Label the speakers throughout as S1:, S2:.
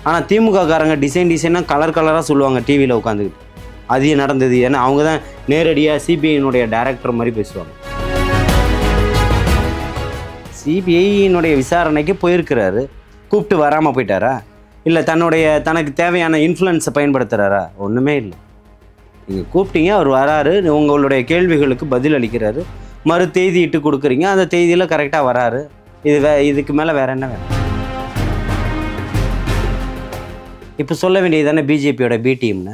S1: ஆனால் திமுககாரங்க டிசைனாக கலராக சொல்லுவாங்க டிவியில் உட்காந்துக்கிட்டு. அது நடந்தது. ஏன்னா அவங்க தான் நேரடியாக சிபிஐனுடைய டைரக்டர் மாதிரி பேசுவாங்க. சிபிஐனுடைய விசாரணைக்கு போயிருக்கிறாரு, கூப்பிட்டு வராமல் போயிட்டாரா? இல்லை தனக்கு தேவையான இன்ஃப்ளூயன்ஸை பயன்படுத்துகிறாரா? ஒன்றுமே இல்லை. நீங்கள் கூப்பிட்டீங்க, அவர் வராரு, உங்களுடைய கேள்விகளுக்கு பதில் அளிக்கிறாரு, மறு தேதி இட்டு கொடுக்குறீங்க, அந்த தேதியில் கரெக்டாக வராரு. இதுக்கு மேலே வேறு என்ன வேணும்? இப்போ சொல்ல வேண்டியது தானே பிஜேபியோட பி டீம்னு.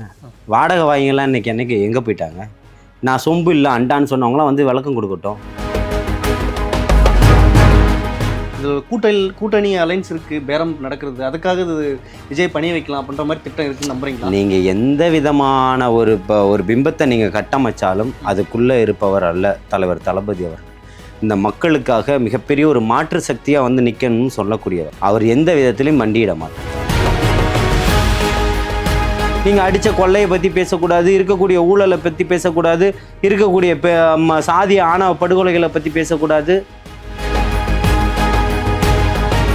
S1: வாடகை வாங்கிங்களாம் என்னைக்கு எங்கே போயிட்டாங்க? நான் சொம்பு இல்லை அண்டான்னு சொன்னவங்களாம் வந்து விளக்கம் கொடுக்கட்டும்.
S2: இது கூட்டணி அலைன்ஸ் இருக்குது, பேரம் நடக்கிறது, அதுக்காக இது விஜய் பணிய வைக்கலாம் அப்படின்ற மாதிரி திட்டம் இருக்குன்னு நம்புறீங்களா?
S1: நீங்கள் எந்த விதமான ஒரு பிம்பத்தை நீங்கள் கட்டமைச்சாலும் அதுக்குள்ளே இருப்பவர் அல்ல தலைவர் தளபதி அவர். இந்த மக்களுக்காக மிகப்பெரிய ஒரு மாற்று சக்தியாக வந்து நிற்கணும்னு சொல்லக்கூடியவர். அவர் எந்த விதத்திலையும் மண்டியிட மாட்டார். நீங்கள் அடித்த கொள்ளையை பற்றி பேசக்கூடாது, இருக்கக்கூடிய ஊழலை பற்றி பேசக்கூடாது, இருக்கக்கூடிய சாதிய ஆணவ படுகொலைகளை பற்றி பேசக்கூடாது.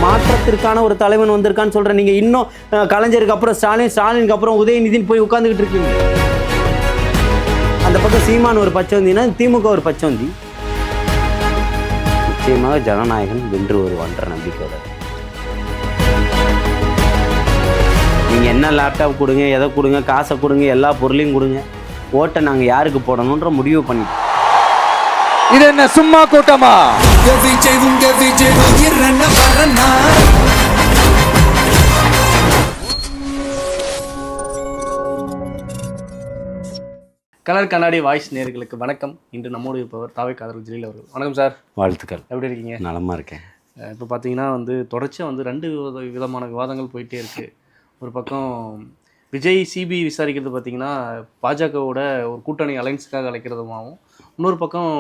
S1: மாற்றத்திற்கான ஒரு தலைவன் வந்திருக்கான்னு சொல்கிறேன். நீங்கள் இன்னும் கலைஞருக்கு அப்புறம் ஸ்டாலினுக்கு அப்புறம் உதயநிதினு போய் உட்காந்துக்கிட்டு இருக்கீங்க. அந்த பக்கம் சீமான் ஒரு பச்சவந்தினா திமுக ஒரு பச்சவந்தி. நிச்சயமாக ஜனநாயகன் வென்று வருவான்ற நம்பிக்கையோட நீங்கள் என்ன லேப்டாப் கொடுங்க, எதை கொடுங்க, காசை கொடுங்க, எல்லா பொருளையும் கொடுங்க, ஓட்டை நாங்கள் யாருக்கு போடணுன்ற முடிவு பண்ணிட்டோம்.
S3: இது என்ன சும்மா கூட்டமா?
S2: கலர் கண்ணாடி வாய்ஸ் நேயர்களுக்கு வணக்கம். இன்று நம்மோடு இருப்பவர் தாவேக்கா ஆதரவு ஜலீல் அவர்கள். வணக்கம் சார்.
S1: வாழ்த்துக்கள்.
S2: எப்படி இருக்கீங்க?
S1: நலமா இருக்கேன்.
S2: இப்போ பார்த்தீங்கன்னா தொடர்ச்சியாக ரெண்டு விதமான விவாதங்கள் போயிட்டே இருக்குது. ஒரு பக்கம் விஜய் சிபிஐ விசாரிக்கிறது பார்த்தீங்கன்னா பாஜகவோட ஒரு கூட்டணி அலைன்ஸுக்காக அழைக்கிறதுமாகவும், இன்னொரு பக்கம்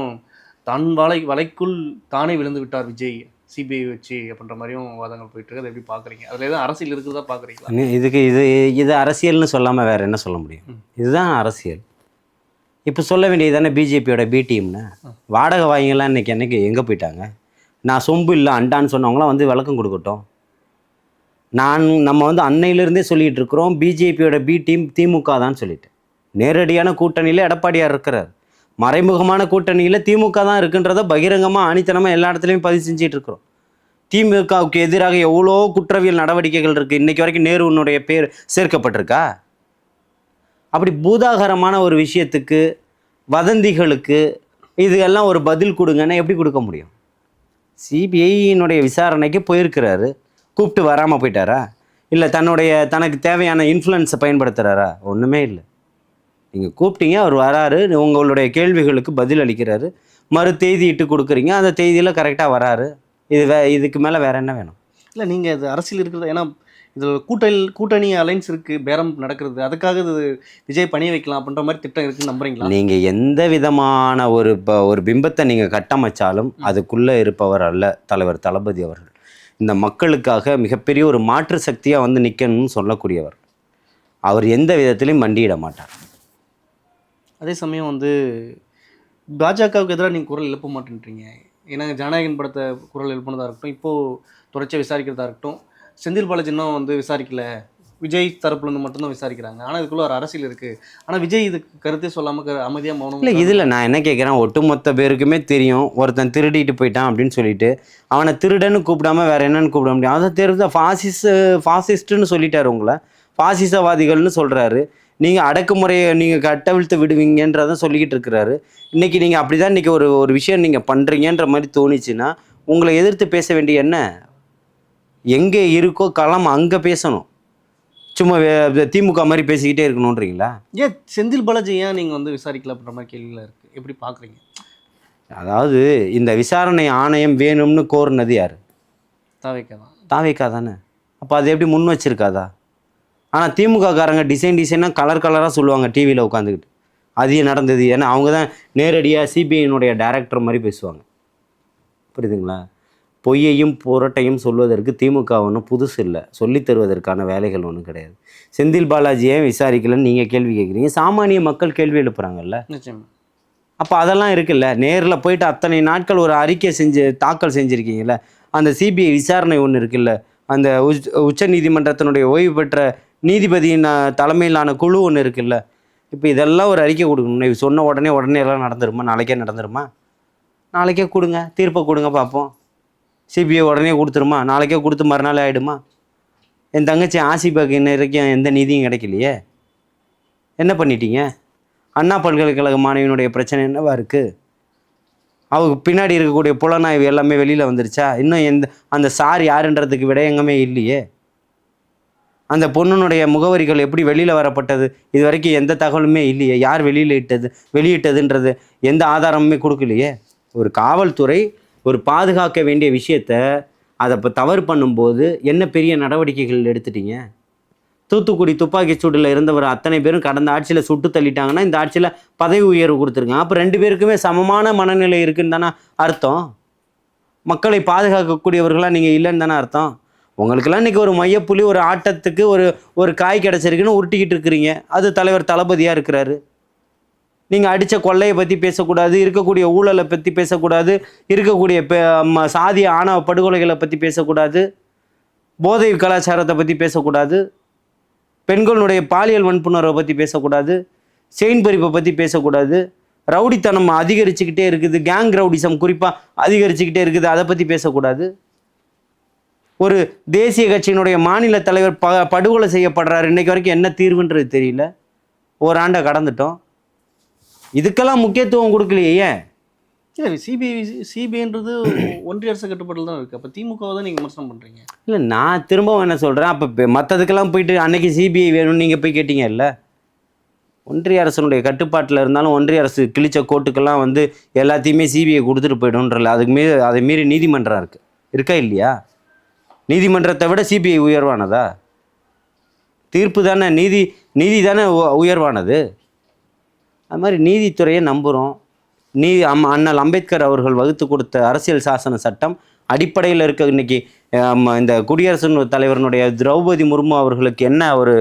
S2: தான் வலைக்குள் தானே விழுந்து விட்டார் விஜய் சிபிஐ வச்சு அப்படின்ற மாதிரியும் விவாதங்கள் போயிட்டு இருக்கு. அதை எப்படி பார்க்குறீங்க? அதில் எதாவது அரசியல் இருக்கிறதா பார்க்குறீங்களா?
S1: இது அரசியல்னு சொல்லாமல் வேறு என்ன சொல்ல முடியும்? இதுதான் அரசியல். இப்போ சொல்ல வேண்டியது தானே பிஜேபியோட பி டீம்னு. வாடகை வாங்கிங்களாம் என்னைக்கு எங்கே போயிட்டாங்க? நான் சொம்பு இல்லை அண்டான்னு சொன்னவங்களாம் வந்து விளக்கம் கொடுக்கட்டும். நம்ம வந்து அன்னையிலிருந்தே சொல்லிகிட்டு இருக்கிறோம், பிஜேபியோட பி டீம் திமுக தான் சொல்லிட்டு. நேரடியான கூட்டணியில் எடப்பாடியார் இருக்கிறார், மறைமுகமான கூட்டணியில் திமுக தான் இருக்குன்றதை பகிரங்கமாக ஆணித்தனமாக எல்லா இடத்துலையும் பதிவு செஞ்சிட்டு இருக்கிறோம். திமுகவுக்கு எதிராக எவ்வளோ குற்றவியல் நடவடிக்கைகள் இருக்குது. இன்றைக்கி வரைக்கும் நேருனுடைய பேர் சேர்க்கப்பட்டிருக்கா? அப்படி பூதாகரமான ஒரு விஷயத்துக்கு, வதந்திகளுக்கு இதெல்லாம் ஒரு பதில் கொடுங்கன்னா எப்படி கொடுக்க முடியும்? சிபிஐனுடைய விசாரணைக்கு போயிருக்கிறாரு, கூப்பிட்டு வராமல் போயிட்டாரா? இல்லை தனக்கு தேவையான இன்ஃப்ளூயன்ஸை பயன்படுத்துகிறாரா? ஒன்றுமே இல்லை. நீங்கள் கூப்பிட்டீங்க, அவர் வராரு, உங்களுடைய கேள்விகளுக்கு பதில் அளிக்கிறாரு, மறு தேதி இட்டு கொடுக்குறீங்க, அந்த தேதியில் கரெக்டாக வராரு. இதுக்கு மேலே வேறு என்ன வேணும்?
S2: இல்லை, நீங்கள் இது அரசியல் இருக்கிறது, ஏன்னா இதில் கூட்டணி அலைன்ஸ் இருக்குது, பேரம் நடக்கிறது, அதுக்காக இது விஜய் பணிய வைக்கலாம் அப்படின்ற மாதிரி திட்டம் இருக்குன்னு நம்புறீங்களா?
S1: நீங்கள் எந்த விதமான ஒரு பிம்பத்தை நீங்கள் கட்டமைச்சாலும் அதுக்குள்ளே இருப்பவர் அல்ல தலைவர் தளபதி அவர்கள். இந்த மக்களுக்காக மிகப்பெரிய ஒரு மாற்று சக்தியாக வந்து நிற்கணும்னு சொல்லக்கூடியவர். அவர் எந்த விதத்திலையும் மண்டியிட மாட்டார்.
S2: அதே சமயம் பாஜகவுக்கு எதிராக நீங்கள் குரல் எழுப்ப மாட்டேன்றீங்க. ஏன்னா ஜனநாயகன் படத்தை குரல் எழுப்பினதாக இருக்கட்டும், இப்போது தொடர்ச்சியாக விசாரிக்கிறதா இருக்கட்டும், செந்தில் பாலாஜி இன்னும் விசாரிக்கல, விஜய் தரப்புலேருந்து மட்டும்தான் விசாரிக்கிறாங்க. ஆனால் இதுக்குள்ளே ஒரு அரசியல் இருக்குது. ஆனால் விஜய் இதுக்கு கருத்தே சொல்லாமல் அமைதியாக மௌனம். இல்லை,
S1: இதில் நான் என்ன கேட்குறேன், ஒட்டுமொத்த பேருக்குமே தெரியும் ஒருத்தன் திருடிட்டு போயிட்டான் அப்படின்னு சொல்லிட்டு அவனை திருடன்னு கூப்பிடாம வேறு என்னன்னு கூப்பிட முடியும்? அதை தெரிஞ்ச ஃபாசிஸ்ட்டுன்னு சொல்லிட்டாரு, உங்களை ஃபாசிசவாதிகள்னு சொல்கிறாரு. நீங்கள் அடக்குமுறையை நீங்கள் கட்டவிழ்த்து விடுவீங்கன்றதை சொல்லிக்கிட்டு இருக்கிறாரு. இன்றைக்கி நீங்கள் அப்படி தான் இன்றைக்கி ஒரு விஷயம் நீங்கள் பண்ணுறீங்கன்ற மாதிரி தோணிச்சுன்னா உங்களை எதிர்த்து பேச வேண்டிய என்ன? எங்கே இருக்கோ களம் அங்கே பேசணும். சும்மா திமுக மாதிரி பேசிக்கிட்டே இருக்கணுன்றீங்களா?
S2: ஏன் செந்தில் பாலாஜி ஏன் நீங்கள் விசாரிக்கல அப்படின்ற மாதிரி கேள்வியில் இருக்குது. எப்படி பார்க்குறீங்க?
S1: அதாவது இந்த விசாரணை ஆணையம் வேணும்னு கோருனது யார்? தாவேக்கா தானே. அப்போ அது எப்படி முன் வச்சிருக்காதா? ஆனால் திமுககாரங்க டிசைனாக கலராக சொல்லுவாங்க டிவியில் உட்காந்துக்கிட்டு. அது நடந்தது. ஏன்னா அவங்க தான் நேரடியாக சிபிஐனுடைய டைரக்டர் மாதிரி பேசுவாங்க. புரியுதுங்களா? பொய்யையும் புரட்டையும் சொல்வதற்கு திமுக ஒன்றும் புதுசு இல்லை, சொல்லித் தருவதற்கான வேலைகள் ஒன்றும் கிடையாது. செந்தில் பாலாஜியை விசாரிக்கலன்னு நீங்கள் கேள்வி கேட்குறீங்க, சாமானிய மக்கள் கேள்வி எழுப்புறாங்கல்ல. அப்போ அதெல்லாம் இருக்குல்ல. நேரில் போயிட்டு அத்தனை நாட்கள் ஒரு அறிக்கை தாக்கல் செஞ்சுருக்கீங்கள, அந்த சிபிஐ விசாரணை ஒன்று இருக்குல்ல, அந்த உச்ச நீதிமன்றத்தினுடைய ஓய்வு பெற்ற நீதிபதியின் தலைமையிலான குழு ஒன்று இருக்குல்ல. இப்போ இதெல்லாம் ஒரு அறிக்கை கொடுக்கணும். இது சொன்ன உடனே எல்லாம் நடந்துருமா? நாளைக்கே நடந்துருமா? நாளைக்கே கொடுங்க, தீர்ப்பை கொடுங்க பார்ப்போம். சிபிஐ உடனே கொடுத்துருமா? நாளைக்கே கொடுத்து மறுநாள் ஆகிடுமா? என் தங்கச்சி ஆசிபாக்கு இன்ன வரைக்கும் எந்த நீதியும் கிடைக்கலையே. என்ன பண்ணிட்டீங்க? அண்ணா பல்கலைக்கழக மாணவியினுடைய பிரச்சனை என்னவா இருக்குது? அவங்க பின்னாடி இருக்கக்கூடிய புலனாய்வு எல்லாமே வெளியில் வந்துருச்சா? இன்னும் அந்த சார் யாருன்றதுக்கு விடயங்கமே இல்லையே. அந்த பொண்ணுனுடைய முகவரிகள் எப்படி வெளியில் வரப்பட்டது? இது வரைக்கும் எந்த தகவலுமே இல்லையே. யார் வெளியிட்டதுன்றது எந்த ஆதாரமுமே கொடுக்கலையே. ஒரு காவல்துறை ஒரு பாதுகாக்க வேண்டிய விஷயத்த அதை இப்போ தவறு பண்ணும்போது என்ன பெரிய நடவடிக்கைகள் எடுத்துட்டீங்க? தூத்துக்குடி துப்பாக்கி சூட்டில் இருந்தவர் அத்தனை பேரும் கடந்த ஆட்சியில் சுட்டு தள்ளிட்டாங்கன்னா இந்த ஆட்சியில் பதவி உயர்வு கொடுத்துருங்க. அப்போ 2 பேருக்குமே சமமான மனநிலை இருக்குன்னு தானே அர்த்தம். மக்களை பாதுகாக்கக்கூடியவர்களாக நீங்கள் இல்லைன்னு தானே அர்த்தம். உங்களுக்கெல்லாம் இன்றைக்கி ஒரு மையப்புள்ளி, ஒரு ஆட்டத்துக்கு ஒரு காய் கிடச்சிருக்குன்னு உருட்டிக்கிட்டு இருக்கிறீங்க. அது தலைவர் தளபதியாக இருக்கிறாரு. நீங்கள் அடித்த கொள்ளையை பற்றி பேசக்கூடாது, இருக்கக்கூடிய ஊழலை பற்றி பேசக்கூடாது, இருக்கக்கூடிய சாதிய ஆணவ படுகொலைகளை பற்றி பேசக்கூடாது, போதை கலாச்சாரத்தை பற்றி பேசக்கூடாது, பெண்களுடைய பாலியல் வன்புணர்வை பற்றி பேசக்கூடாது, செயின் பறிப்பை பற்றி பேசக்கூடாது, ரவுடித்தனம் அதிகரிச்சுக்கிட்டே இருக்குது, கேங் ரவுடிசம் குறிப்பாக அதிகரிச்சுக்கிட்டே இருக்குது, அதை பற்றி பேசக்கூடாது. ஒரு தேசிய கட்சியினுடைய மாநில தலைவர் படுகொலை செய்யப்படுறாரு. இன்றைக்கு வரைக்கும் என்ன தீர்வுன்றது தெரியல. ஓராண்டை கடந்துட்டோம். இதுக்கெல்லாம் முக்கியத்துவம் கொடுக்கலையே. ஏன்?
S2: இல்லை, சிபிஐன்றது ஒன்றிய அரசு கட்டுப்பாட்டில் தான் இருக்குது. அப்போ திமுகவை தான் நீங்கள் விமர்சனம் பண்ணுறீங்க.
S1: இல்லை, நான் திரும்பவும் என்ன சொல்கிறேன், அப்போ மற்றதுக்கெல்லாம் போயிட்டு அன்னைக்கு சிபிஐ வேணும்னு நீங்கள் போய் கேட்டீங்க இல்லை. ஒன்றிய அரசனுடைய கட்டுப்பாட்டில் இருந்தாலும் ஒன்றிய அரசு கிழிச்ச கோர்ட்டுக்கெல்லாம் எல்லாத்தையுமே சிபிஐ கொடுத்துட்டு போய்டும்ன்றல. அதை மீறி நீதிமன்றம் இருக்கா இல்லையா? நீதிமன்றத்தை விட சிபிஐ உயர்வானதா? தீர்ப்பு தானே நீதி தானே உயர்வானது. அது மாதிரி நீதித்துறையை நம்புகிறோம். அண்ணல் அம்பேத்கர் அவர்கள் வகுத்து கொடுத்த அரசியல் சாசன சட்டம் அடிப்படையில் இருக்க இன்னைக்கு இந்த குடியரசு தலைவரனுடைய திரௌபதி முர்மு அவர்களுக்கு என்ன ஒரு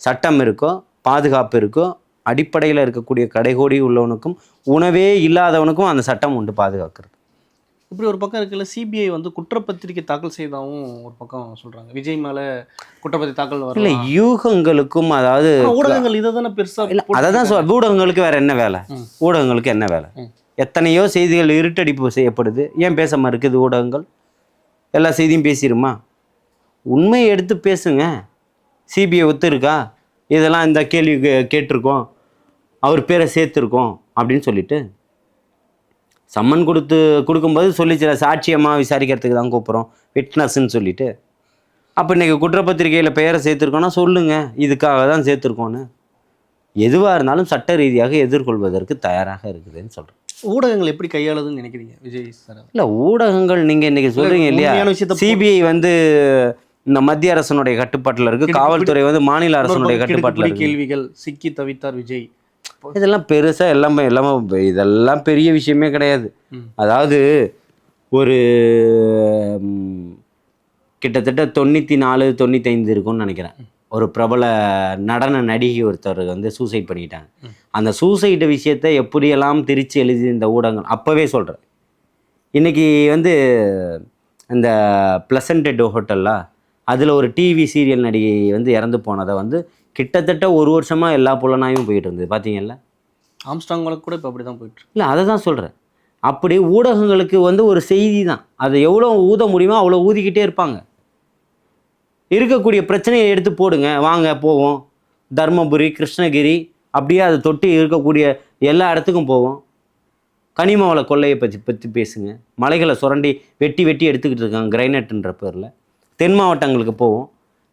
S1: சட்டம் இருக்கோ, பாதுகாப்பு இருக்கோ, அடிப்படையில் இருக்கக்கூடிய கடைகோடி உள்ளவனுக்கும் உணவே இல்லாதவனுக்கும் அந்த சட்டம் உண்டு பாதுகாக்கிறது.
S2: இப்படி ஒரு பக்கம் இருக்குல்ல, சிபிஐ குற்றப்பத்திரிக்கை தாக்கல் செய்தாவும் ஒரு பக்கம் சொல்கிறாங்க. விஜய் மேலே குற்றப்பத்திரிக்கை தாக்கல் வரல.
S1: இல்லை, யூகங்களுக்கும் அதாவது
S2: ஊடகங்கள் இதை தானே பெருசாக
S1: இல்லை, அதை தான் ஊடகங்களுக்கு வேறு என்ன வேலை? ஊடகங்களுக்கு என்ன வேலை? எத்தனையோ செய்திகள் இருட்டடிப்பு செய்யப்படுது. ஏன் பேசாமல் இருக்குது ஊடகங்கள்? எல்லா செய்தியும் பேசிடுமா? உண்மையை எடுத்து பேசுங்க. சிபிஐ ஒத்துருக்கா, இதெல்லாம் இந்த கேள்வி கேட்டிருக்கோம், அவர் பேரை சேர்த்துருக்கோம் அப்படின்னு சொல்லிட்டு சம்மன் கொடுக்கும்போது சொல்லிச்சிட சாட்சியமாக விசாரிக்கிறதுக்கு தான் கூப்பிட்றோம், விட்னஸ்ன்னு சொல்லிட்டு. அப்போ இன்றைக்கி குற்றப்பத்திரிகையில் பெயரை சேர்த்துருக்கோன்னா சொல்லுங்கள், இதுக்காக தான் சேர்த்துருக்கோன்னு. எதுவாக இருந்தாலும் சட்ட ரீதியாக எதிர்கொள்வதற்கு தயாராக இருக்குதுன்னு சொல்கிறேன்.
S2: ஊடகங்கள் எப்படி கையாளுதுன்னு நினைக்கிறீங்க விஜய் சார்?
S1: இல்லை, ஊடகங்கள் நீங்கள் இன்றைக்கி சொல்கிறீங்க இல்லையா, சிபிஐ இந்த மத்திய அரசனுடைய கட்டுப்பாட்டில் இருக்குது, காவல்துறை மாநில அரசனுடைய கட்டுப்பாட்டில் இருக்குது.
S2: கேள்விகள் சிக்கி தவித்தார் விஜய்,
S1: இதெல்லாம் பெருசாக எல்லாமே இதெல்லாம் பெரிய விஷயமே கிடையாது. அதாவது ஒரு கிட்டத்தட்ட 94-95 இருக்கும்னு நினைக்கிறேன், ஒரு பிரபல நடன நடிகை ஒருத்தர் சூசைட் பண்ணிட்டாங்க. அந்த சூசைடு விஷயத்தை எப்படியெல்லாம் திரிச்சு எழுதி இந்த ஊடகங்கள் அப்போவே சொல்கிறேன். இன்றைக்கி இந்த ப்ளசன்ட் ஹோட்டலில் அதில் ஒரு டிவி சீரியல் நடிகை இறந்து போனதை கிட்டத்தட்ட 1 வருஷமாக எல்லா புலனாயும் போயிட்டு இருந்தது. பார்த்தீங்கல்ல,
S2: ஆம்ஸ்ட்ராங்களுக்கு கூட இப்போ அப்படி தான் போயிட்டு.
S1: இல்லை, அதை தான் சொல்கிறேன். அப்படி ஊடகங்களுக்கு ஒரு செய்தி தான், அதை எவ்வளோ ஊத முடியுமோ அவ்வளோ ஊதிக்கிட்டே இருப்பாங்க. இருக்கக்கூடிய பிரச்சனையை எடுத்து போடுங்க, வாங்க போவோம், தர்மபுரி, கிருஷ்ணகிரி, அப்படியே அதை தொட்டு இருக்கக்கூடிய எல்லா இடத்துக்கும் போவோம். கனிம வள கொள்ளையை பற்றி பேசுங்க. மலைகளை சுரண்டி வெட்டி எடுத்துக்கிட்டு இருக்காங்க கிரைனட்டுன்ற பேரில். தென் மாவட்டங்களுக்கு போவோம்.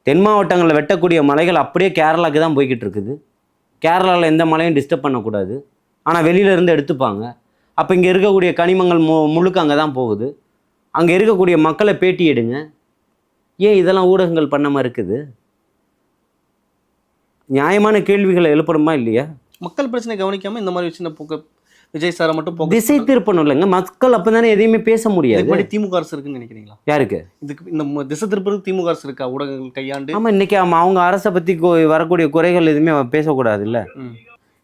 S1: தென் மாவட்டங்களில் வெட்டக்கூடிய மலைகள் அப்படியே கேரளாவுக்கு தான் போய்கிட்டு இருக்குது. கேரளாவில் எந்த மலையும் டிஸ்டர்ப் பண்ணக்கூடாது, ஆனால் வெளியிலேருந்து எடுத்துப்பாங்க. அப்போ இங்கே இருக்கக்கூடிய கனிமங்கள் முழுக்க அங்கே தான் போகுது. அங்கே இருக்கக்கூடிய மக்களை பேட்டி எடுங்க. ஏன் இதெல்லாம் ஊடகங்கள் பண்ணாமல் இருக்குது? நியாயமான கேள்விகளை எழுப்பணுமா இல்லையா? மக்கள் பிரச்சனை கவனிக்காமல் இந்த மாதிரி சின்ன போக்க விஜய் சாரை மட்டும் திசை திருப்பணும் இல்லைங்க. மக்கள் அப்போ தானே எதையுமே பேச முடியாது.
S2: திமுக அரசு இருக்குன்னு நினைக்கிறீங்களா?
S1: யாருக்கு
S2: இதுக்கு இந்த திசை திருப்பது திமுக அரசு இருக்கா? ஊடகங்கள் கையாண்டு.
S1: ஆமாம், இன்னைக்கு அவங்க அரசை பற்றி வரக்கூடிய குறைகள் எதுவுமே பேசக்கூடாது இல்லை.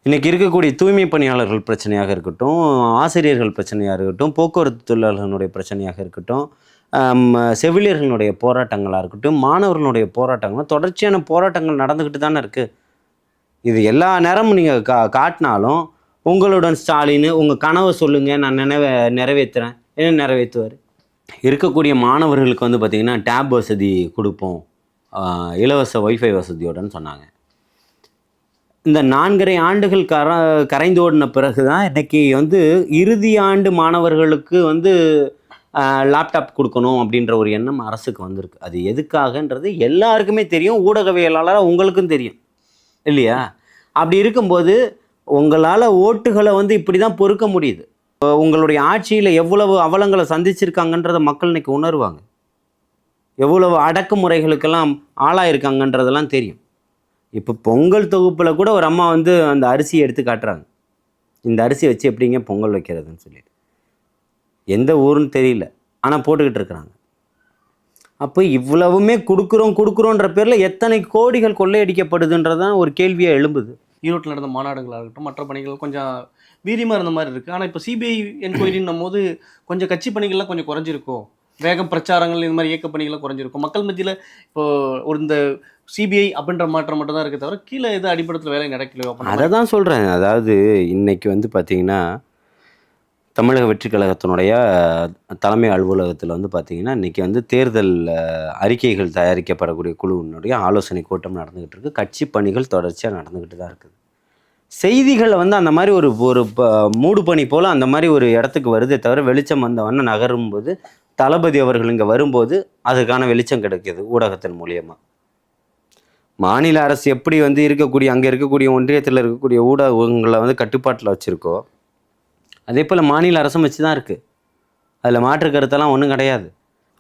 S1: இன்றைக்கி இருக்கக்கூடிய தூய்மை பணியாளர்கள் பிரச்சனையாக இருக்கட்டும், ஆசிரியர்கள் பிரச்சனையாக இருக்கட்டும், போக்குவரத்து தொழிலாளர்களுடைய பிரச்சனையாக இருக்கட்டும், செவிலியர்களுடைய போராட்டங்களாக இருக்கட்டும், மாணவர்களுடைய போராட்டங்கள், தொடர்ச்சியான போராட்டங்கள் நடந்துக்கிட்டு தானே இருக்குது. இது எல்லா நேரமும் நீங்கள் காட்டினாலும் உங்களுடன் ஸ்டாலின் உங்கள் கனவை சொல்லுங்கள், நான் நிறைவேற்றுறேன். என்ன நிறைவேற்றுவார்? இருக்கக்கூடிய மாணவர்களுக்கு வந்து பார்த்திங்கன்னா டேப் வசதி கொடுப்போம், இலவச வைஃபை வசதியோடன்னு சொன்னாங்க. இந்த 4.5 ஆண்டுகள் கரைந்து ஓடின பிறகு தான் இன்றைக்கி வந்து இறுதி ஆண்டு மாணவர்களுக்கு வந்து லேப்டாப் கொடுக்கணும் அப்படின்ற ஒரு எண்ணம் அரசுக்கு வந்திருக்கு. அது எதுக்காகன்றது எல்லாருக்குமே தெரியும், ஊடகவியலாளராக உங்களுக்கும் தெரியும் இல்லையா? அப்படி இருக்கும்போது உங்களால் ஓட்டுகளை வந்து இப்படி தான் பொறுக்க முடியுது. உங்களுடைய ஆட்சியில் எவ்வளவு அவலங்களை சந்திச்சிருக்காங்கன்றதை மக்கள் இன்னைக்கு உணர்வாங்க. எவ்வளவு அடக்குமுறைகளுக்கெல்லாம் ஆளாயிருக்காங்கன்றதெல்லாம் தெரியும். இப்போ பொங்கல் தொகுப்பில் கூட ஒரு அம்மா வந்து அந்த அரிசியை எடுத்து காட்டுறாங்க. இந்த அரிசி வச்சு எப்படிங்க பொங்கல் வைக்கிறதுன்னு சொல்லிட்டு. எந்த ஊருன்னு தெரியல, ஆனால் போட்டுக்கிட்டு இருக்கிறாங்க. அப்போ இவ்வளவுமே கொடுக்குறோன்ற பேரில் எத்தனை கோடிகள் கொள்ளையடிக்கப்படுதுன்றதான் ஒரு கேள்வியாக எழும்புது.
S2: ஈரோட்டில் நடந்த மாநாடுகளாக இருக்கட்டும், மற்ற பணிகள் கொஞ்சம் வீரியமாக இருந்த மாதிரி இருக்குது. ஆனால் இப்போ சிபிஐ என்கொயரின்னும் போது கொஞ்சம் கட்சி பணிகள்லாம் கொஞ்சம் குறைஞ்சிருக்கும், வேகம் பிரச்சாரங்கள் இந்த மாதிரி இயக்க பணிகள்லாம் குறைஞ்சிருக்கும். மக்கள் மத்தியில் இப்போ ஒரு இந்த சிபிஐ அப்படின்ற மாற்றம் மட்டும் தான் இருக்க தவிர கீழே எது அடிப்படத்தில் வேலை நடக்கலையோ.
S1: அதை தான் சொல்கிறேன். அதாவது இன்னைக்கு வந்து பார்த்திங்கன்னா தமிழக வெற்றி கழகத்தினுடைய தலைமை அலுவலகத்தில் வந்து பார்த்திங்கன்னா இன்றைக்கி வந்து தேர்தல் அறிக்கைகள் தயாரிக்கப்படக்கூடிய குழுவினுடைய ஆலோசனை கூட்டம் நடந்துக்கிட்டு இருக்குது. கட்சி பணிகள் தொடர்ச்சியாக நடந்துக்கிட்டு தான் இருக்குது. செய்திகளை வந்து அந்த மாதிரி ஒரு மூடு பணி போல் அந்த மாதிரி ஒரு இடத்துக்கு வருதே தவிர வெளிச்சம் வந்தவொன்னே நகரும்போது தளபதி அவர்கள் இங்கே வரும்போது அதுக்கான வெளிச்சம் கிடைக்கிது ஊடகத்தின் மூலியமாக. மாநில அரசு எப்படி வந்து இருக்கக்கூடிய அங்கே இருக்கக்கூடிய ஒன்றியத்தில் இருக்கக்கூடிய ஊடகங்களை வந்து கட்டுப்பாட்டில் வச்சுருக்கோ, அதே போல் மாநில அரசும் வச்சு தான் இருக்குது. அதில் மாற்று கருத்தெல்லாம் ஒன்றும் கிடையாது.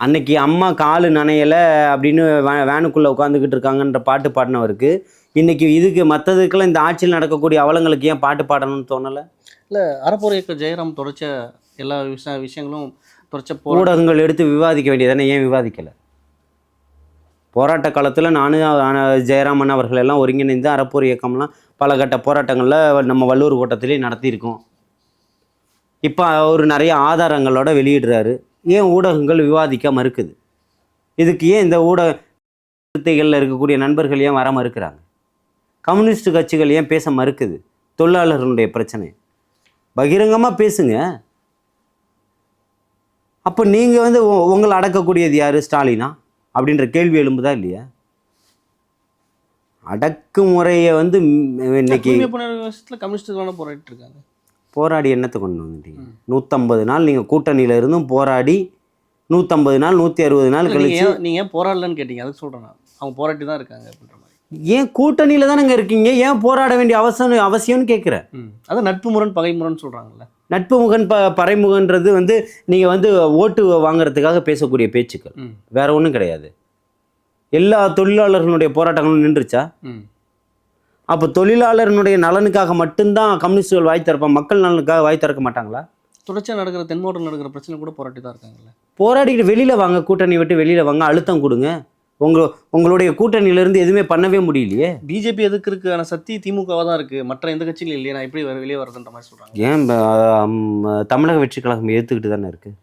S1: அன்னைக்கு அம்மா காலு நனையலை அப்படின்னு வேனுக்குள்ளே உட்காந்துக்கிட்டு இருக்காங்கன்ற பாட்டு பாடினவருக்கு இன்றைக்கி இதுக்கு மற்றதுக்கெல்லாம் இந்த ஆட்சியில் நடக்கக்கூடிய அவலங்களுக்கு ஏன் பாட்டு பாடணும்னு தோணலை?
S2: இல்லை, அறப்போர் இயக்க ஜெயராம் தொடர்ச்ச எல்லா விஷயங்களும் தொடர்ச்ச
S1: ஊடகங்கள் எடுத்து விவாதிக்க வேண்டியதானே, ஏன் விவாதிக்கலை? போராட்ட காலத்தில் நானும் ஜெயராமன் அவர்கள் எல்லாம் ஒருங்கிணைந்து அறப்போர் இயக்கம்லாம் பல கட்ட போராட்டங்களில் நம்ம வள்ளூர் கோட்டத்திலே நடத்தியிருக்கோம். இப்போ அவர் நிறைய ஆதாரங்களோட வெளியிடுறாரு. ஏன் ஊடகங்கள் விவாதிக்க மறுக்குது? இதுக்கு ஏன் இந்த ஊடகங்களில் இருக்கக்கூடிய நண்பர்கள் ஏன் வர மறுக்கிறாங்க? கம்யூனிஸ்ட் கட்சிகள் ஏன் பேச மறுக்குது? தொழிலாளர்களுடைய பிரச்சனை பகிரங்கமாக பேசுங்க. அப்போ நீங்கள் வந்து உங்களை அடக்கக்கூடியது யார்? ஸ்டாலினா அப்படின்ற கேள்வி எழும்புதா இல்லையா? அடக்குமுறையை வந்து இன்னைக்கு
S2: கம்யூனிஸ்டுகளான போராடிட்டு இருக்காங்க.
S1: போராடி என்னத்தை கொண்டு வந்துட்டீங்க? 150 நாள் நீங்கள் கூட்டணியில் இருந்தும் போராடி 150 நாள் 160 நாள் கழிச்சு
S2: நீங்கள் ஏன் போராடலன்னு கேட்டீங்க. அதுக்கு சொல்கிறேன், அவங்க போராட்டி தான் இருக்காங்க அப்படின்ற மாதிரி.
S1: ஏன் கூட்டணியில் தானேங்க இருக்கீங்க, ஏன் போராட வேண்டிய அவசியம்னு கேட்குறேன்.
S2: அதான் நட்பு முரண் பகை முரண் சொல்கிறாங்கல்ல.
S1: நட்பு முகன் பறைமுகன்றது வந்து நீங்கள் வந்து ஓட்டு வாங்குறதுக்காக பேசக்கூடிய பேச்சுக்கள், வேற ஒன்றும் கிடையாது. எல்லா தொழிலாளர்களுடைய போராட்டங்களும் நின்றுச்சா? அப்போ தொழிலாளர்களுடைய நலனுக்காக மட்டும்தான் கம்யூனிஸ்டுகள் வாய் திறப்பாங்க, மக்கள் நலனுக்காக வாய் திறக்க மாட்டாங்களா?
S2: தொடர்ச்சியாக நடக்கிற தென்மோட்டில் நடக்கிற பிரச்சனை கூட போராட்டி தான் இருக்காங்கல்ல.
S1: போராடிக்கிட்டு வெளியில் வாங்க, கூட்டணி விட்டு வெளியில் வாங்க, அழுத்தம் கொடுங்க. உங்களுடைய கூட்டணியிலேருந்து எதுவுமே பண்ணவே முடியலையே.
S2: பிஜேபி எதுக்குறதுக்கான சக்தி திமுகவாக தான் இருக்குது, மற்ற எந்த கட்சிகளும் இல்லையே. நான் எப்படி வெளியே வரதுன்ற மாதிரி சொல்கிறாங்க.
S1: ஏன் தமிழக வெற்றி கழகம் ஏற்றுக்கிட்டு தானே இருக்குது.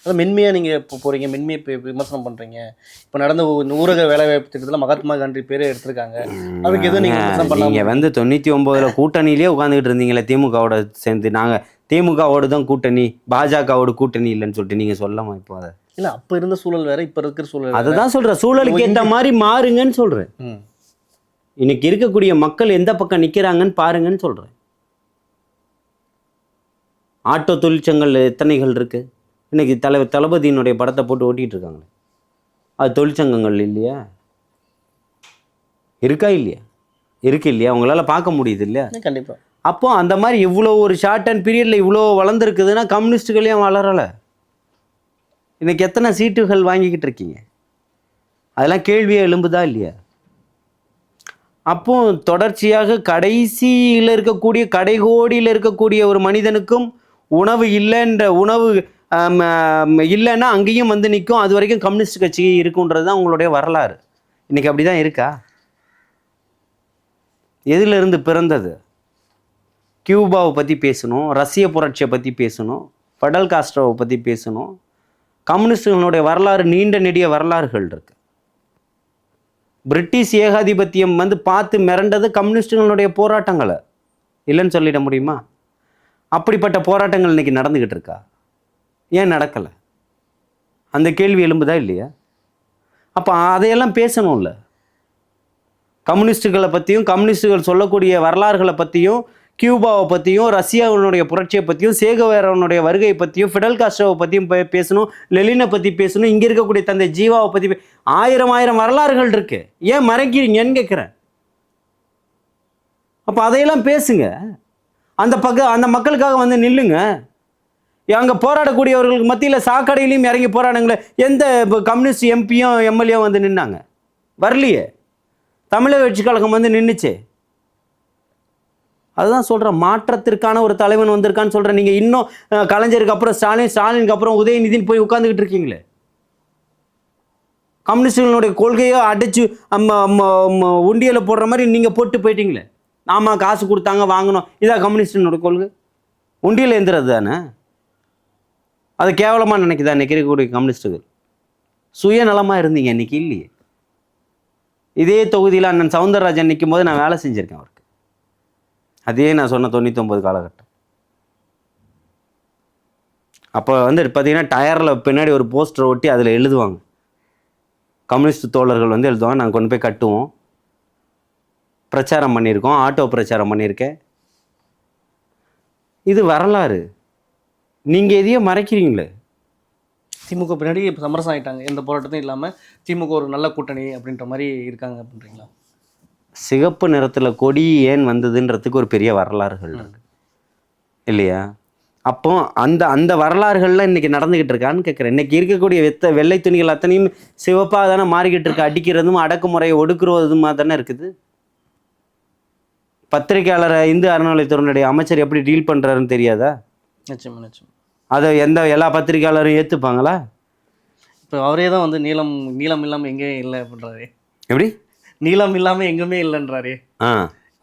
S2: அதான் மென்மையாக நீங்கள் இப்போ போகிறீங்க, மென்மையை இப்போ விமர்சனம் பண்ணுறீங்க. இப்போ நடந்த ஊரக வேலைவாய்ப்பு திட்டத்தில் மகாத்மா காந்தி பேரே எடுத்திருக்காங்க. அதுக்கு எதுவும் நீங்கள் விமர்சனம் பண்ணலாம். நீங்கள்
S1: வந்து 99 கூட்டணியிலே உட்காந்துக்கிட்டு இருந்தீங்களே திமுகவோட சேர்ந்து. நாங்கள் திமுகவோடு தான் கூட்டணி, பாஜகவோட கூட்டணி இல்லைன்னு சொல்லிட்டு நீங்கள் சொல்லலாமா? இப்போ அதை
S2: இல்லை, அப்போ இருந்த சூழல் வேறு, இப்போ இருக்கிற சூழல்.
S1: அதை தான் சொல்கிறேன், சூழலுக்கு ஏற்ற மாதிரி மாறுங்கன்னு சொல்கிறேன். இன்னைக்கு இருக்கக்கூடிய மக்கள் எந்த பக்கம் நிற்கிறாங்கன்னு பாருங்கன்னு சொல்கிறேன். ஆட்டோ தொழிற்சங்கள் எத்தனைகள் இருக்குது இன்னைக்கு? தளபதியினுடைய படத்தை போட்டு ஓட்டிகிட்டு இருக்காங்களே, அது தொழிற்சங்கங்கள் இல்லையா? இருக்கா இல்லையா? இருக்கு இல்லையா? அவங்களால பார்க்க முடியுது இல்லையா?
S2: கண்டிப்பாக.
S1: அப்போ அந்த மாதிரி இவ்வளோ ஒரு ஷார்ட் அண்ட் பீரியடில் இவ்வளோ வளர்ந்துருக்குதுன்னா கம்யூனிஸ்டுகளையும் வளரலை. இன்றைக்கி எத்தனை சீட்டுகள் வாங்கிக்கிட்டு இருக்கீங்க? அதெல்லாம் கேள்வியே எழும்புதா இல்லையா? அப்போ தொடர்ச்சியாக கடைசியில் இருக்கக்கூடிய கடைகோடியில் இருக்கக்கூடிய ஒரு மனிதனுக்கும் உணவு இல்லைன்னா அங்கேயும் வந்து நிற்கும். அது வரைக்கும் கம்யூனிஸ்ட் கட்சி இருக்குன்றது தான் உங்களுடைய வரலாறு. இன்றைக்கி அப்படி தான் இருக்கா? எதிலிருந்து பிறந்தது? கியூபாவை பற்றி பேசணும், ரஷ்ய புரட்சியை பற்றி பேசணும், ஃபடல் காஸ்ட்ரோவை பற்றி பேசணும், கம்யூனிஸ்டுகளுடைய வரலாறு நீண்ட நெடிய வரலாறுகள் இருக்கு. பிரிட்டிஷ் ஏகாதிபத்தியம் வந்து பார்த்து மிரண்டது கம்யூனிஸ்டுகளுடைய போராட்டங்களை, இல்லைன்னு சொல்லிட முடியுமா? அப்படிப்பட்ட போராட்டங்கள் இன்னைக்கு நடந்துக்கிட்டு இருக்கா? ஏன் நடக்கலை? அந்த கேள்வி எழும்புதா இல்லையா? அப்போ அதையெல்லாம் பேசணும்ல. கம்யூனிஸ்டுகளை பற்றியும், கம்யூனிஸ்டுகள் சொல்லக்கூடிய வரலாறுகளை பற்றியும், கியூபாவை பற்றியும், ரஷ்யாவினுடைய புரட்சியை பற்றியும், சேகுவேராவுடைய வருகையை பற்றியும், ஃபிடல் காஸ்ட்ரோவை பற்றியும் பேசணும், லெனினை பற்றி பேசணும், இங்கே இருக்கக்கூடிய தந்தை ஜீவாவை பற்றி ஆயிரம் வரலாறுகள் இருக்கு. ஏன் மறைக்கிறீங்கன்னு கேட்குறேன். அப்போ அதையெல்லாம் பேசுங்க. அந்த மக்களுக்காக வந்து நில்லுங்க. அங்கே போராடக்கூடியவர்களுக்கு மத்தியில் சாக்கடையிலையும் இறங்கி போராடுங்களே. எந்த கம்யூனிஸ்ட் எம்பியும் எம்எல்ஏவும் வந்து நின்னாங்க? வரலையே. தமிழக வெற்றி கழகம் வந்து நின்றுச்சே. அதுதான் சொல்கிறேன், மாற்றத்திற்கான ஒரு தலைவன் வந்திருக்கான்னு சொல்கிறேன். நீங்கள் இன்னும் கலைஞருக்கு அப்புறம் ஸ்டாலினுக்கு அப்புறம் உதயநிதினு போய் உட்காந்துக்கிட்டு இருக்கீங்களே. கம்யூனிஸ்டுகளுடைய கொள்கையை அடித்து உண்டியலை போடுற மாதிரி நீங்கள் போட்டு போயிட்டீங்களே. ஆமாம், காசு கொடுத்தாங்க வாங்கணும், இதான் கம்யூனிஸ்டினுடைய கொள்கை. உண்டியல் எந்திரது தானே. அது கேவலமாக நினைக்குதா இன்னைக்கு இருக்கக்கூடிய கம்யூனிஸ்டுகள்? சுயநலமாக இருந்தீங்க, இன்னைக்கு இல்லையே. இதே தொகுதியில் அண்ணன் சவுந்தரராஜன் நிற்கும் போது நான் வேலை செஞ்சுருக்கேன் அவருக்கு. அதே நான் சொன்ன 99 காலகட்டம். அப்போ வந்து பார்த்தீங்கன்னா டயரில் பின்னாடி ஒரு போஸ்டர் ஒட்டி அதில் எழுதுவாங்க, கம்யூனிஸ்ட் தோழர்கள் வந்து எழுதுவாங்க, நாங்கள் கொண்டு போய் கட்டுவோம். பிரச்சாரம் பண்ணியிருக்கோம், ஆட்டோ பிரச்சாரம் பண்ணியிருக்கேன். இது வரலாறு. நீங்கள் எதையோ மறைக்கிறீங்களே.
S2: திமுக பின்னாடி இப்போ சமரசம் ஆகிட்டாங்க, எந்த போராட்டத்தையும் இல்லாமல் திமுக ஒரு நல்ல கூட்டணி அப்படின்ற மாதிரி இருக்காங்க அப்படின்றீங்களா?
S1: சிகப்பு நிறத்தில் கொடி ஏன் வந்ததுன்றதுக்கு ஒரு பெரிய வரலாறுகள் இருக்கு இல்லையா? அப்போ அந்த வரலாறுகள்லாம் இன்றைக்கி நடந்துக்கிட்டு இருக்கான்னு கேட்குறேன். இன்றைக்கி இருக்கக்கூடிய வெள்ளை துணிகள் அத்தனையும் சிவப்பாக தானே மாறிக்கிட்டு இருக்கு. அடிக்கிறதும் அடக்குமுறையை ஒடுக்குறதுமா தானே இருக்குது. பத்திரிகையாளரை இந்து அறநிலையத்துறையினுடைய அமைச்சர் எப்படி டீல் பண்ணுறாருன்னு தெரியாதா?
S2: நிச்சயமா.
S1: அதை எல்லா பத்திரிகையாளரும் ஏற்றுப்பாங்களா?
S2: இப்போ அவரே தான் வந்து நீளம் இல்லாமல் எங்கேயும் இல்லை அப்படின்றாரு.
S1: எப்படி
S2: நீளம் இல்லாமல் எங்குமே இல்லைன்றாரு.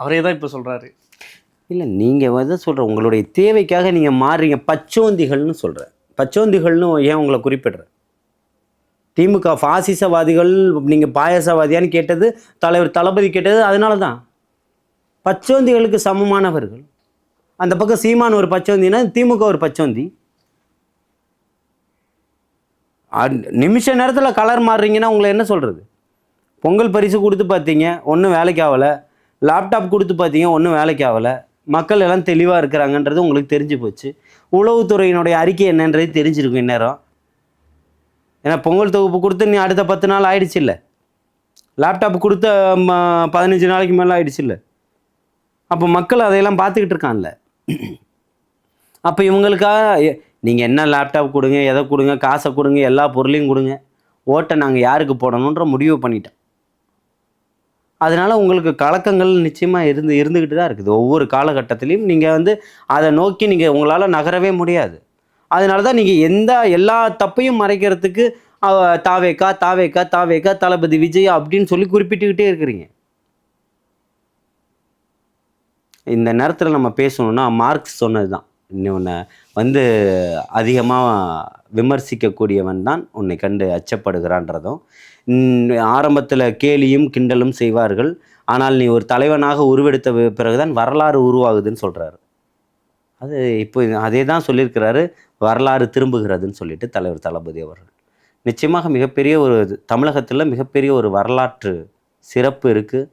S2: அவரே தான் இப்போ சொல்கிறாரு.
S1: இல்லை, நீங்கள் வந்து சொல்கிற உங்களுடைய தேவைக்காக நீங்கள் மாறுறீங்க. பச்சோந்திகள்னு சொல்கிறேன். பச்சோந்திகள்னு ஏன் உங்களை குறிப்பிடுறேன்? திமுக பாசிசவாதிகள், நீங்கள் பாயசவாதியான்னு கேட்டது தலைவர் தளபதி கேட்டது அதனால தான். பச்சோந்திகளுக்கு சமமானவர்கள். அந்த பக்கம் சீமான் ஒரு பச்சோந்தினா திமுக ஒரு பச்சோந்தி. நிமிஷ நேரத்தில் கலர் மாறுறீங்கன்னா உங்களை என்ன சொல்கிறது? பொங்கல் பரிசு கொடுத்து பார்த்தீங்க, ஒன்றும் வேலைக்கு ஆகலை. லேப்டாப் கொடுத்து பார்த்தீங்க, ஒன்றும் வேலைக்கு ஆகலை. மக்கள் எல்லாம் தெளிவாக இருக்கிறாங்கன்றது உங்களுக்கு தெரிஞ்சு போச்சு. உளவுத்துறையினுடைய அறிக்கை என்னன்றது தெரிஞ்சிருக்கும் இந்நேரம். ஏன்னா பொங்கல் தொகுப்பு கொடுத்து நீ அடுத்த 10 நாள் ஆயிடுச்சு இல்லை, லேப்டாப் கொடுத்த 15 நாளைக்கு மேலே ஆயிடுச்சு இல்லை. அப்போ மக்கள் அதையெல்லாம் பார்த்துக்கிட்டு இருக்கான்ல. அப்போ இவங்களுக்காக நீங்கள் என்ன லேப்டாப் கொடுங்க, எதை கொடுங்க, காசை கொடுங்க, எல்லா பொருளையும் கொடுங்க, ஓட்டை நாங்கள் யாருக்கு போடணுன்ற முடிவு பண்ணிட்டோம். அதனால் உங்களுக்கு கலக்கங்கள் நிச்சயமாக இருந்துக்கிட்டு தான் இருக்குது. ஒவ்வொரு காலகட்டத்திலையும் நீங்கள் வந்து அதை நோக்கி நீங்கள் உங்களால் நகரவே முடியாது. அதனால தான் நீங்கள் எல்லா தப்பையும் மறைக்கிறதுக்கு தாவேக்கா தளபதி விஜய் அப்படின்னு சொல்லி குறிப்பிட்டுக்கிட்டே இருக்கிறீங்க. இந்த நேரத்தில் நம்ம பேசணுன்னா மார்க்ஸ் சொன்னது தான், உன்னை வந்து அதிகமாக விமர்சிக்கக்கூடியவன் தான் உன்னை கண்டு அச்சப்படுகிறான்றதும், ஆரம்பத்தில் கேலியும் கிண்டலும் செய்வார்கள், ஆனால் நீ ஒரு தலைவனாக உருவெடுத்த பிறகுதான் வரலாறு உருவாகுதுன்னு சொல்கிறாரு. அது இப்போ அதே தான் சொல்லியிருக்கிறாரு, வரலாறு திரும்புகிறதுன்னு சொல்லிட்டு தலைவர் தளபதி அவர்கள். நிச்சயமாக மிகப்பெரிய ஒரு தமிழகத்தில் மிகப்பெரிய ஒரு வரலாற்று சிறப்பு இருக்குது.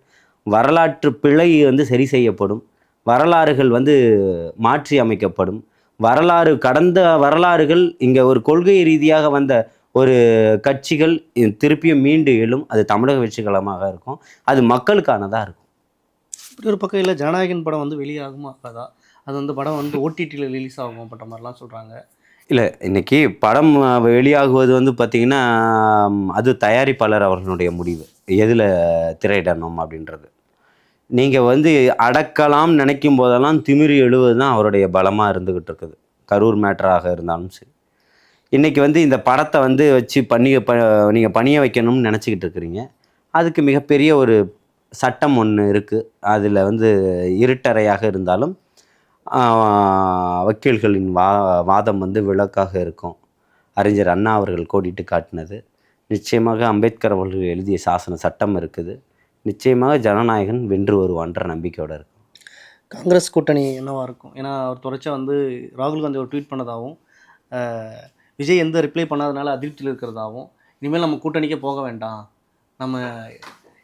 S1: வரலாற்று பிழை வந்து சரி செய்யப்படும், வரலாறுகள் வந்து மாற்றி அமைக்கப்படும். கடந்த வரலாறுகள் இங்கே ஒரு கொள்கை ரீதியாக வந்த ஒரு கட்சிகள் திருப்பியும் மீண்டு எழும். அது தமிழக வெற்றி கழகமாக இருக்கும், அது மக்களுக்கானதாக இருக்கும்.
S2: இப்படி ஒரு பக்கம் இல்லை, ஜனநாயகன் படம் வந்து வெளியாகுமா ஆகாதா? அது வந்து படம் வந்து ஓடிடியில் ரிலீஸ் ஆகும் அப்படின்ற மாதிரிலாம் சொல்கிறாங்க.
S1: இல்லை, இன்றைக்கி படம் வெளியாகுவது வந்து பார்த்திங்கன்னா அது தயாரிப்பாளர் அவர்களுடைய முடிவு, எதில் திரையிடணும் அப்படின்றது. நீங்கள் வந்து அடக்கலாம் நினைக்கும் போதெல்லாம் திமிரி எழுவது தான் அவருடைய பலமாக இருந்துக்கிட்டு இருக்குது. கரூர் மேட்டராக இருந்தாலும் சரி, இன்றைக்கி வந்து இந்த படத்தை வந்து வச்சு நீங்கள் பணிய வைக்கணும்னு நினச்சிக்கிட்டு இருக்கிறீங்க. அதுக்கு மிகப்பெரிய ஒரு சட்டம் ஒன்று இருக்குது. அதில் வந்து இருட்டறையாக இருந்தாலும் வக்கீல்களின் வாதம் வந்து விளக்காக இருக்கும். அறிஞர் அண்ணா அவர்கள் கோடிட்டு காட்டினது. நிச்சயமாக அம்பேத்கர் அவர்கள் எழுதிய சாசன சட்டம் இருக்குது. நிச்சயமாக ஜனநாயகன் வென்று வருவான்ற நம்பிக்கையோடு இருக்கு.
S2: காங்கிரஸ் கூட்டணி என்னவா இருக்கும்? ஏன்னா அவர் தொடர்ச்சியாக வந்து ராகுல் காந்தி ஒரு ட்வீட் பண்ணதாகவும் விஜய் எந்த ரிப்ளை பண்ணாதனால அதிருப்தியில் இருக்கிறதாகவும், இனிமேல் நம்ம கூட்டணிக்கே போக வேண்டாம், நம்ம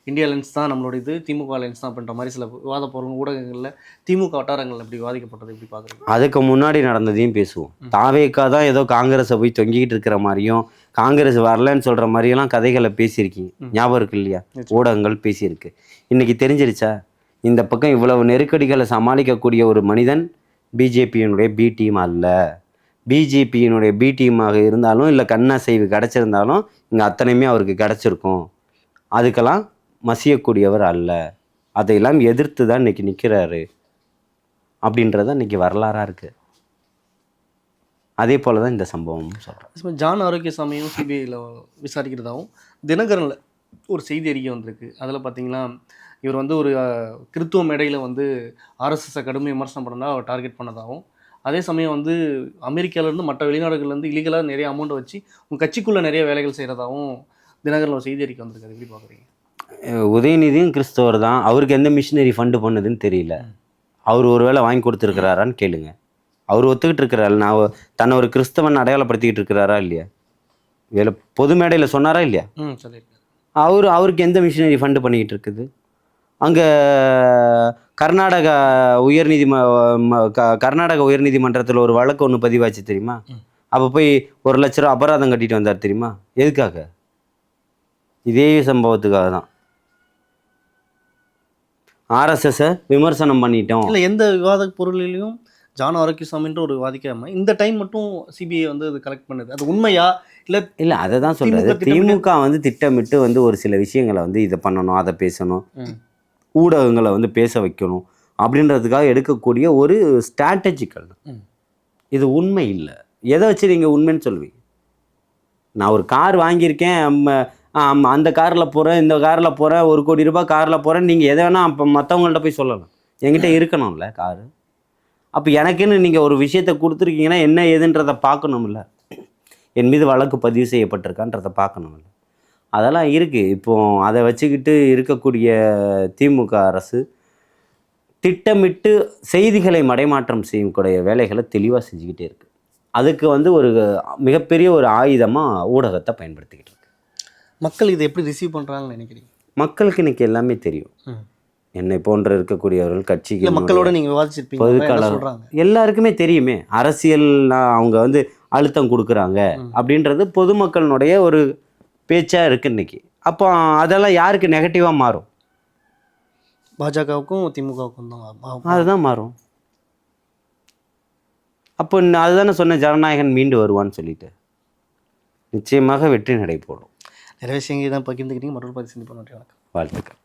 S2: இந்தியா அலைன்ஸ் தான் நம்மளோட இது, திமுக அலைன்ஸ் தான் அப்படின்ற மாதிரி சில விவாத பொருள் ஊடகங்களில் திமுக வட்டாரங்கள் எப்படி விவாதிக்கப்பட்டது எப்படி பார்க்குறீங்க?
S1: அதுக்கு முன்னாடி நடந்ததையும் பேசுவோம். தாவேக்கா தான் ஏதோ காங்கிரஸை போய் தொங்கிக்கிட்டு இருக்கிற மாதிரியும் காங்கிரஸ் வரலன்னு சொல்கிற மாதிரியெல்லாம் கதைகளை பேசியிருக்கீங்க. ஞாபகம் இருக்கு இல்லையா? ஊடகங்கள் பேசியிருக்கு. இன்றைக்கி தெரிஞ்சிருச்சா? இந்த பக்கம் இவ்வளவு நெருக்கடிகளை சமாளிக்கக்கூடிய ஒரு மனிதன் பிஜேபியினுடைய பி டீம் அல்ல. பிஜேபியினுடைய பி டீமாக இருந்தாலும் இல்லை கண்ணசைவு கிடச்சிருந்தாலும் இங்கே அத்தனையுமே அவருக்கு கிடச்சிருக்கும். அதுக்கெல்லாம் மசியக்கூடியவர் அல்ல. அதையெல்லாம் எதிர்த்து தான் இன்றைக்கி நிற்கிறாரு அப்படின்றத இன்றைக்கி வரலாறாக இருக்குது. அதே போல் தான் இந்த சம்பவம் சொல்கிறேன்.
S2: ஜான் ஆரோக்கியசாமியும் சிபிஐயில் விசாரிக்கிறதாகவும் தினகரனில் ஒரு செய்தி அறிக்கை வந்திருக்கு. அதில் பார்த்தீங்கன்னா இவர் வந்து ஒரு கிறித்துவ மேடையில் வந்து ஆர்எஸ்எஸை கடுமையாக விமர்சனம் பண்ணதா அவர் டார்கெட் பண்ணதாகவும், அதே சமயம் வந்து அமெரிக்காவிலேருந்து மற்ற வெளிநாடுகள்லேருந்து இல்லீகலாக நிறைய அமௌண்ட்டை வச்சு உங்கள் கட்சிக்குள்ளே நிறைய வேலைகள் செய்கிறதாகவும் தினகரனில் ஒரு செய்தி அறிக்கை வந்திருக்கு. அது எப்படி பார்க்குறீங்க?
S1: உதயநிதியும் கிறிஸ்தவர் தான். அவருக்கு எந்த மிஷினரி ஃபண்டு பண்ணுதுன்னு தெரியல. அவர் ஒரு வேளை வாங்கி கொடுத்துருக்கிறாரான்னு கேளுங்க. அவர் ஒத்துக்கிட்டு இருக்கிறாரு. நான் தன்னை ஒரு கிறிஸ்தவன் அடையாளப்படுத்திக்கிட்டு இருக்கிறாரா இல்லையா? இதில் பொது மேடையில் சொன்னாரா இல்லையா? சொல்லியிருக்காரு. அவருக்கு எந்த மிஷினரி ஃபண்டு பண்ணிக்கிட்டு இருக்குது? அங்கே கர்நாடக உயர்நீதிமன்றத்தில் ஒரு வழக்கு ஒன்று பதிவாச்சு தெரியுமா? அப்போ போய் 1 லட்ச ரூபா அபராதம் கட்டிட்டு வந்தார் தெரியுமா? எதுக்காக? இதே சம்பவத்துக்காக தான். ஆர்எஸ்எஸை விமர்சனம் பண்ணிட்டோம்.
S2: இல்லை, எந்த விவாத பொருளிலையும் ஜான் ஆரோக்கியசாமின்ற ஒரு விவாதிக்காம இந்த டைம் மட்டும் சிபிஐ வந்து அது கலெக்ட் பண்ணுது. அது உண்மையா? இல்லை
S1: அதை தான் சொல்கிறது. திமுக வந்து திட்டமிட்டு வந்து ஒரு சில விஷயங்களை வந்து இதை பண்ணணும், அதை பேசணும், ஊடகங்களை வந்து பேச வைக்கணும் அப்படின்றதுக்காக எடுக்கக்கூடிய ஒரு ஸ்ட்ராட்டஜிக்கல். இது உண்மை இல்லை. எதை வச்சு நீங்கள் உண்மைன்னு சொல்லுவீங்க? நான் ஒரு கார் வாங்கியிருக்கேன், அந்த காரில் போகிறேன், இந்த காரில் போகிறேன், 1 கோடி ரூபாய் காரில் போகிறேன், நீங்கள் எதை வேணால் அப்போ மற்றவங்கள்ட்ட போய் சொல்லலாம். என்கிட்ட இருக்கணும்ல காரு. அப்போ எனக்குன்னு நீங்கள் ஒரு விஷயத்தை கொடுத்துருக்கீங்கன்னா என்ன ஏதுன்றதை பார்க்கணும்ல. என் மீது வழக்கு பதிவு செய்யப்பட்டிருக்கான்றதை பார்க்கணும்ல. அதெல்லாம் இருக்குது. இப்போது அதை வச்சுக்கிட்டு இருக்கக்கூடிய திமுக அரசு திட்டமிட்டு செய்திகளை மடைமாற்றம் செய்யக்கூடிய வேலைகளை தெளிவாக செஞ்சுக்கிட்டே இருக்குது. அதுக்கு வந்து ஒரு மிகப்பெரிய ஒரு ஆயுதமாக ஊடகத்தை பயன்படுத்திக்கிட்டு இருக்கு.
S2: மக்கள் இதை எப்படி ரிசீவ் பண்ணுறாங்கன்னு நினைக்கிறீங்க?
S1: மக்களுக்கு இன்றைக்கி எல்லாமே தெரியும். என்னை போன்ற இருக்கக்கூடியவர்கள் கட்சிகள்
S2: மக்களோட நீங்கள் விவாதிச்சிருப்பீங்க,
S1: பொதுக்காலம் எல்லாருக்குமே தெரியுமே. அரசியல்னா அவங்க வந்து அழுத்தம் கொடுக்குறாங்க அப்படின்றது பொதுமக்களினுடைய ஒரு பேச்சாக இருக்குது இன்றைக்கி. அப்போ அதெல்லாம் யாருக்கு நெகட்டிவாக மாறும்?
S2: பாஜகவுக்கும் திமுகவுக்கும் தான்
S1: அதுதான் மாறும். அப்போ அதுதானே சொன்ன ஜனநாயகன் மீண்டு வருவான்னு சொல்லிட்டு. நிச்சயமாக வெற்றி நடை போடும்.
S2: நிறைய விஷயங்கள் தான் பகிர்ந்துக்கிட்டீங்க. மற்றொரு பதிவு சந்திப்போம். நன்றி, வணக்கம்.
S1: வாழ்த்துக்கள்.